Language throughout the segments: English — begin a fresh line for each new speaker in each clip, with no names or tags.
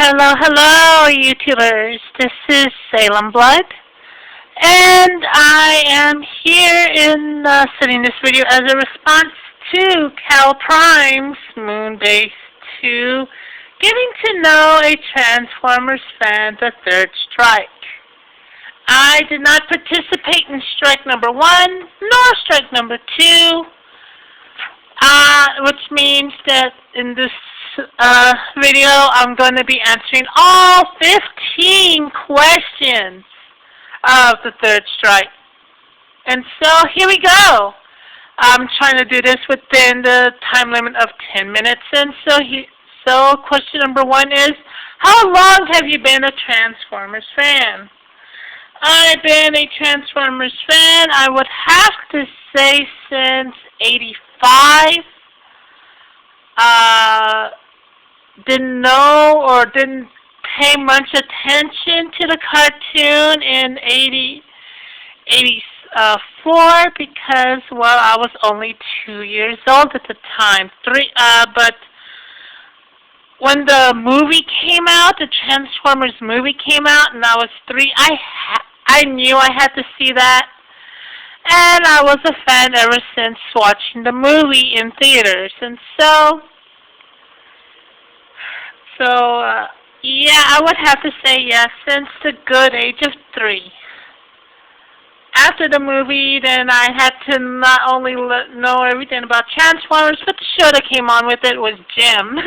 Hello, hello, YouTubers. This is Salem Blood, and I am here in sending this video as a response to KalelPrime's MoonBase 2, getting to know a Transformers fan, the Third Strike. I did not participate in strike number 1, nor strike number 2, which means that in this video I'm going to be answering all 15 questions of the Third Strike. And so here we go. I'm trying to do this within the time limit of 10 minutes. And so question number 1 is, how long have you been a Transformers fan? I've been a Transformers fan, I would have to say, since '85. Didn't know or didn't pay much attention to the cartoon in '84 because, well, I was only 2 years old at the time. But when the movie came out, the Transformers movie came out, and I was 3, I knew I had to see that. And I was a fan ever since watching the movie in theaters. And yeah, I would have to say yes, since the good age of 3. After the movie, then I had to not only know everything about Transformers, but the show that came on with it was Gem.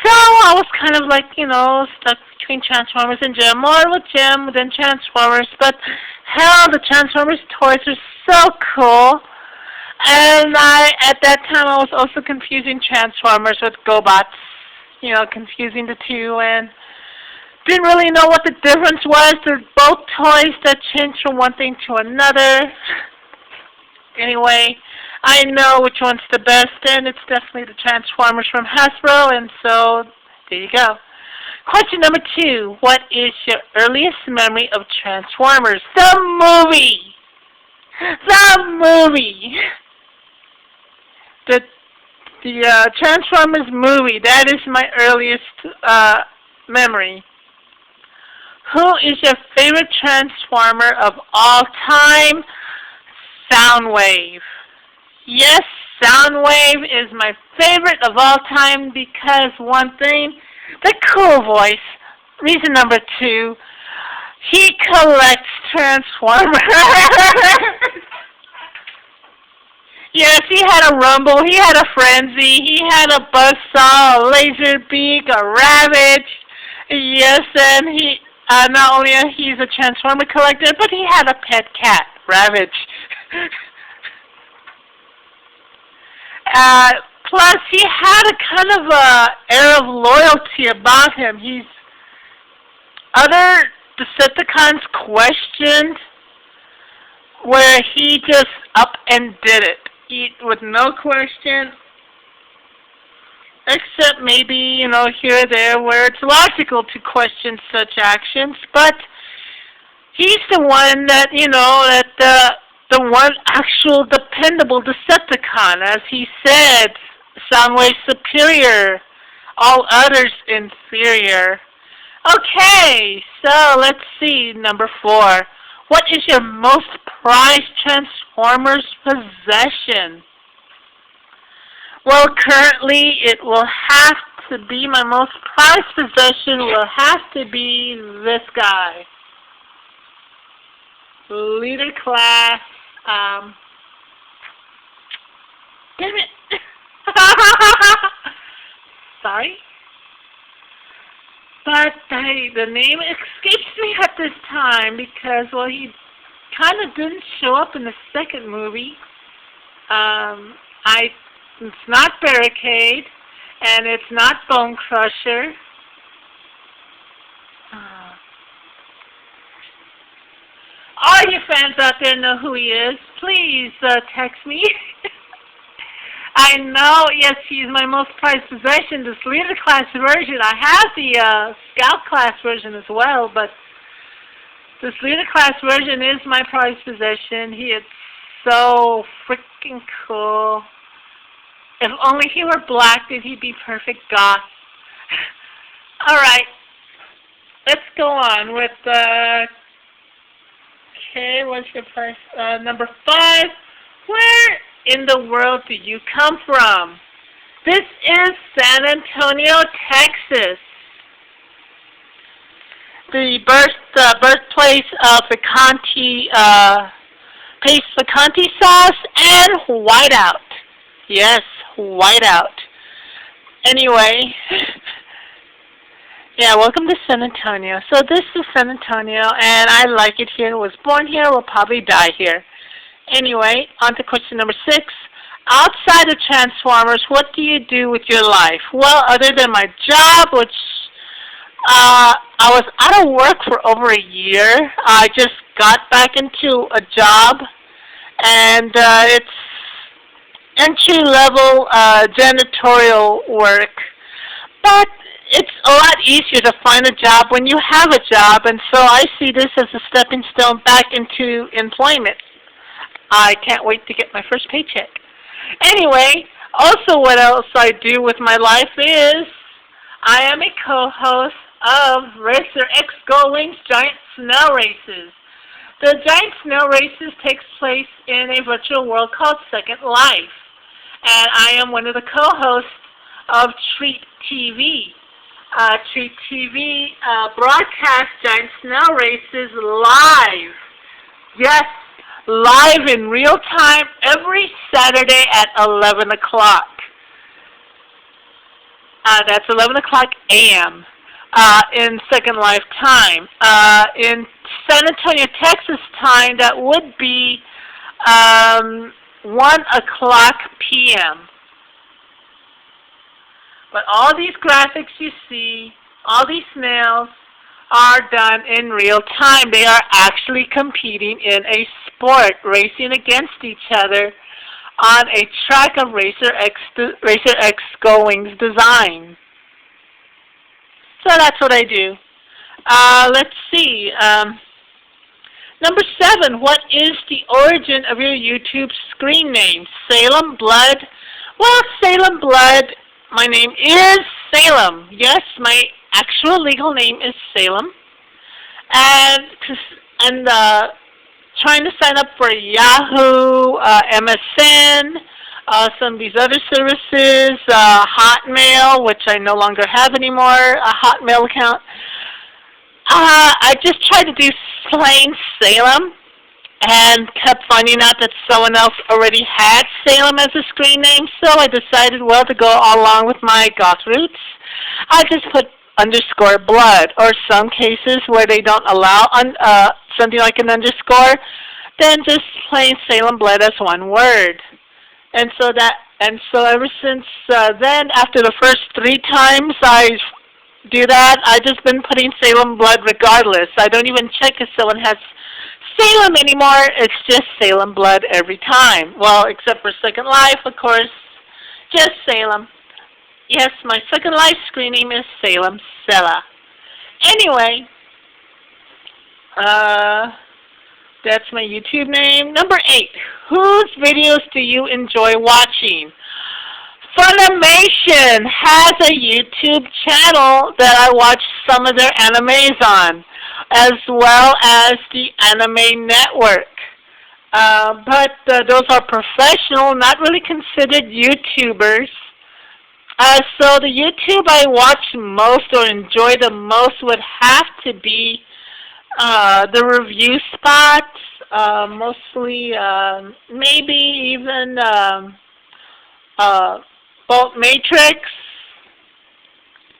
So I was kind of like, stuck between Transformers and Gem, more with Gem than Transformers, but hell, the Transformers toys are so cool. And at that time, I was also confusing Transformers with GoBots, confusing the two, and didn't really know what the difference was. They're both toys that change from one thing to another. Anyway, I know which one's the best, and it's definitely the Transformers from Hasbro, and so there you go. Question number 2, what is your earliest memory of Transformers? The movie! The movie! The Transformers movie, that is my earliest memory. Who is your favorite Transformer of all time? Soundwave. Yes, Soundwave is my favorite of all time because, one thing, the cool voice. Reason number 2, he collects Transformers. Yes, he had a Rumble, he had a Frenzy, he had a Buzzsaw, a Laserbeak, a Ravage. Yes, and he not only he's a Transformer collector, but he had a pet cat, Ravage. Plus, he had a kind of air of loyalty about him. Other Decepticons questioned where he just up and did it. With no question, except maybe, here or there where it's logical to question such actions, but he's the one that, the one actual dependable Decepticon. As he said, Soundwave superior, all others inferior. Okay, so let's see, number 4. What is your most prized Transformers possession? Well, currently it will have to be, my most prized possession will have to be this guy. Leader class, damn it. Sorry. But the name escapes me at this time because, well, he kind of didn't show up in the second movie. It's not Barricade, and it's not Bone Crusher. All you fans out there know who he is. Please text me. I know, yes, he's my most prized possession, this Leader Class version. I have the Scout Class version as well, but this Leader Class version is my prized possession. He is so freaking cool. If only he were black, then he'd be perfect goth. All right. Let's go on with okay. What's your first number 5? Where in the world do you come from? This is San Antonio, Texas. The birthplace of paste picante sauce and whiteout. Yes, whiteout. Anyway, yeah, welcome to San Antonio. So this is San Antonio, and I like it here. Was born here, will probably die here. Anyway, on to question number 6. Outside of Transformers, what do you do with your life? Well, other than my job, which I was out of work for over a year. I just got back into a job, and it's entry-level janitorial work. But it's a lot easier to find a job when you have a job, and so I see this as a stepping stone back into employment. I can't wait to get my first paycheck. Anyway, also what else I do with my life is I am a co-host of Racer X Go Wings Giant Snow Races. The Giant Snow Races takes place in a virtual world called Second Life. And I am one of the co-hosts of Thrid TV. Thrid TV broadcasts Giant Snow Races live. Yes, live in real time every Saturday at 11 o'clock. That's 11 o'clock a.m. In Second Life time. In San Antonio, Texas time, that would be 1 o'clock p.m. But all these graphics you see, all these snails, are done in real time. They are actually competing in a sport, racing against each other on a track of Racer X Go Wings design. So that's what I do. Let's see. Number 7, what is the origin of your YouTube screen name? Salem Blood? Well, Salem Blood, my name is Salem. Yes, my actual legal name is Salem. And trying to sign up for Yahoo, MSN, some of these other services, Hotmail, which I no longer have anymore, a Hotmail account. I just tried to do plain Salem and kept finding out that someone else already had Salem as a screen name, so I decided, well, to go along with my goth roots, I just put underscore blood, or some cases where they don't allow something like an underscore, then just plain Salem Blood as one word. And so ever since then, after the first 3 times I do that, I've just been putting Salem Blood regardless. I don't even check if someone has Salem anymore. It's just Salem Blood every time. Well, except for Second Life, of course, just Salem. Yes, my Second Life screen name is Salem Sella. Anyway, that's my YouTube name. Number 8, whose videos do you enjoy watching? Funimation has a YouTube channel that I watch some of their animes on, as well as the Anime Network. But those are professional, not really considered YouTubers. So the YouTube I watch most or enjoy the most would have to be the review spots, mostly, maybe even Bolt Matrix.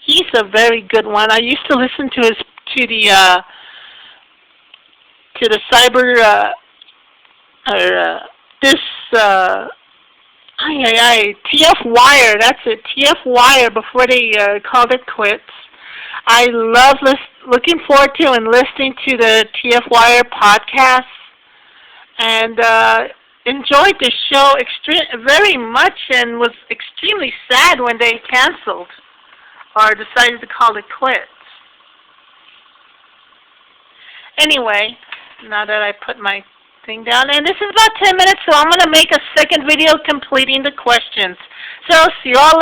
He's a very good one. I used to listen to the cyber TF Wire. That's it, TF Wire. Before they called it quits. I love looking forward to and listening to the TF Wire podcast, and enjoyed the show very much, and was extremely sad when they canceled or decided to call it quits. Anyway, now that I put my thing down, and this is about 10 minutes, so I'm going to make a second video completing the questions. So see you all later.